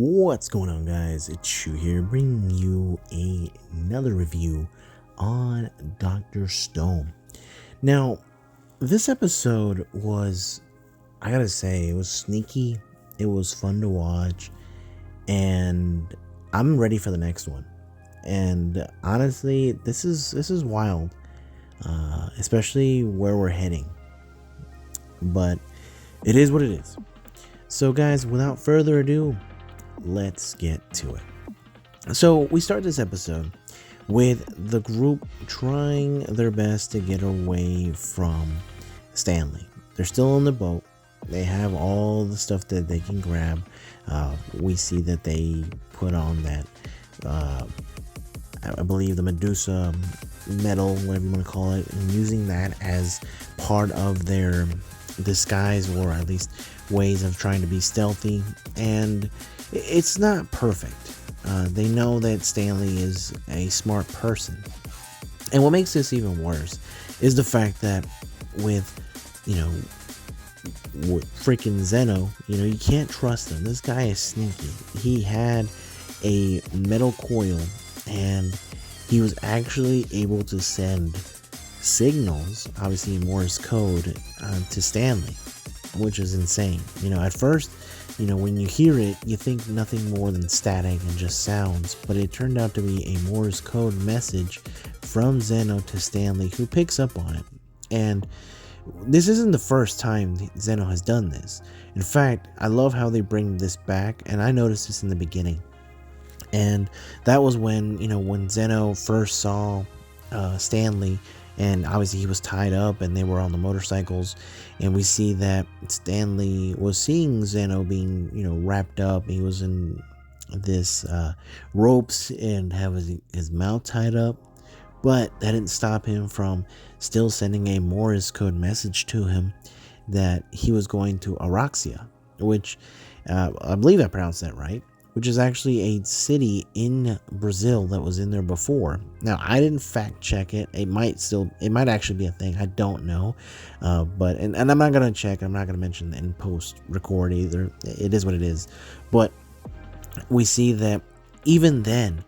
What's going on, guys? It's Shu here, bringing you another review on Dr. Stone. Now, this episode was, I gotta say, it was sneaky, it was fun to watch, and I'm ready for the next one. And honestly, this is wild, especially where we're heading. But it is what it is. So, guys, without further ado, let's get to it. So we start this episode with the group trying their best to get away from Stanley. They're still on the boat. They have all the stuff that they can grab. We see that they put on that, I believe, the Medusa metal, whatever you want to call it, and using that as part of their disguise, or at least ways of trying to be stealthy. And it's not perfect. They know that Stanley is a smart person. And what makes this even worse is the fact that with freaking XENO, you can't trust him. This guy is sneaky. He had a metal coil, and he was actually able to send signals, obviously in Morse code, to Stanley, which is insane. At first, when you hear it, you think nothing more than static and just sounds, but it turned out to be a Morse code message from XENO to Stanley, who picks up on it. And this isn't the first time XENO has done this. In fact, I love how they bring this back, and I noticed this in the beginning. And that was when XENO first saw Stanley, and obviously he was tied up and they were on the motorcycles, and we see that Stanley was seeing XENO being wrapped up. He was in this ropes and have his mouth tied up, but that didn't stop him from still sending a Morse code message to him that he was going to Araxia, which I believe I pronounced that right, which is actually a city in Brazil that was in there before. Now, I didn't fact check it. It might actually be a thing. I don't know. But I'm not going to check. I'm not going to mention in post record either. It is what it is. But we see that even then,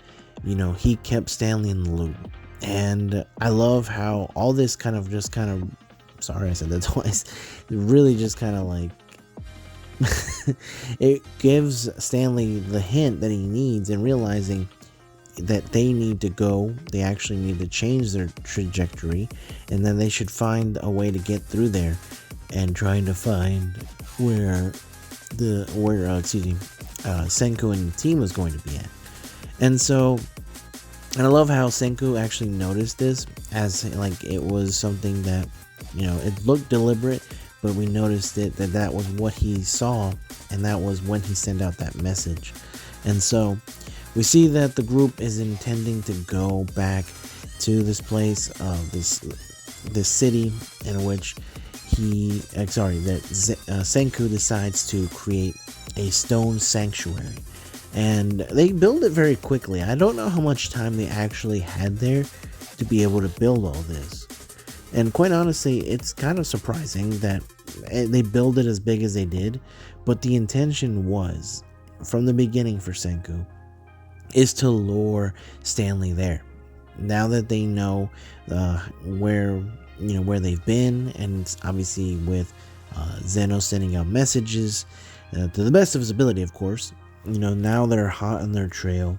he kept Stanley in the loop. And I love how all this sorry, I said that twice. It really just kind of like, it gives Stanley the hint that he needs, and realizing that they need to go, they actually need to change their trajectory, and then they should find a way to get through there, and trying to find where Senku and the team was going to be at. And I love how Senku actually noticed this as like it was something that it looked deliberate, but we noticed that was what he saw, and that was when he sent out that message. And so we see that the group is intending to go back to this place, this city in which Senku decides to create a stone sanctuary. And they build it very quickly. I don't know how much time they actually had there to be able to build all this. And quite honestly, it's kind of surprising that they build it as big as they did, but the intention was, from the beginning for Senku, is to lure Stanley there. Now that they know where they've been, and obviously with XENO sending out messages to the best of his ability, of course, now they're hot on their trail.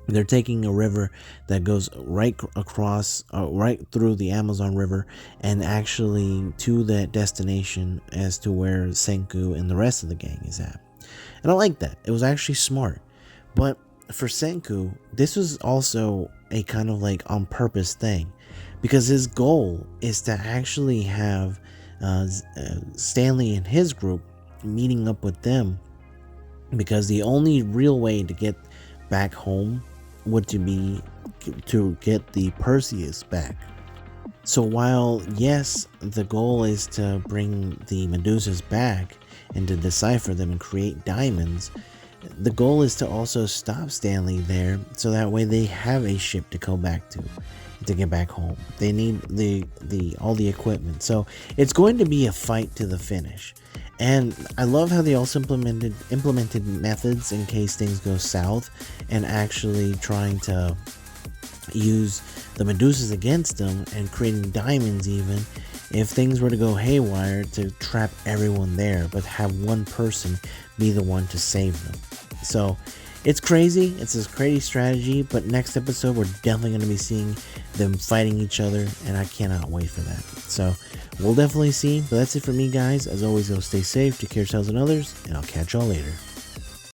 They're taking a river that goes right across, right through the Amazon River, and actually to that destination as to where Senku and the rest of the gang is at. And I like that. It was actually smart. But for Senku, this was also a kind of like on purpose thing, because his goal is to actually have Stanley and his group meeting up with them, because the only real way to get back home would be to get the Perseus back. So while yes, the goal is to bring the Medusas back and to decipher them and create diamonds, the goal is to also stop Stanley there, so that way they have a ship to go back to get back home. They need all the equipment. So it's going to be a fight to the finish. And I love how they also implemented methods in case things go south, and actually trying to use the Medusas against them and creating diamonds even if things were to go haywire, to trap everyone there, but have one person be the one to save them. So it's crazy. It's this crazy strategy, but next episode we're definitely going to be seeing them fighting each other, and I cannot wait for that. So we'll definitely see. But that's it for me, guys. As always, go stay safe, take care of yourselves and others, and I'll catch y'all later.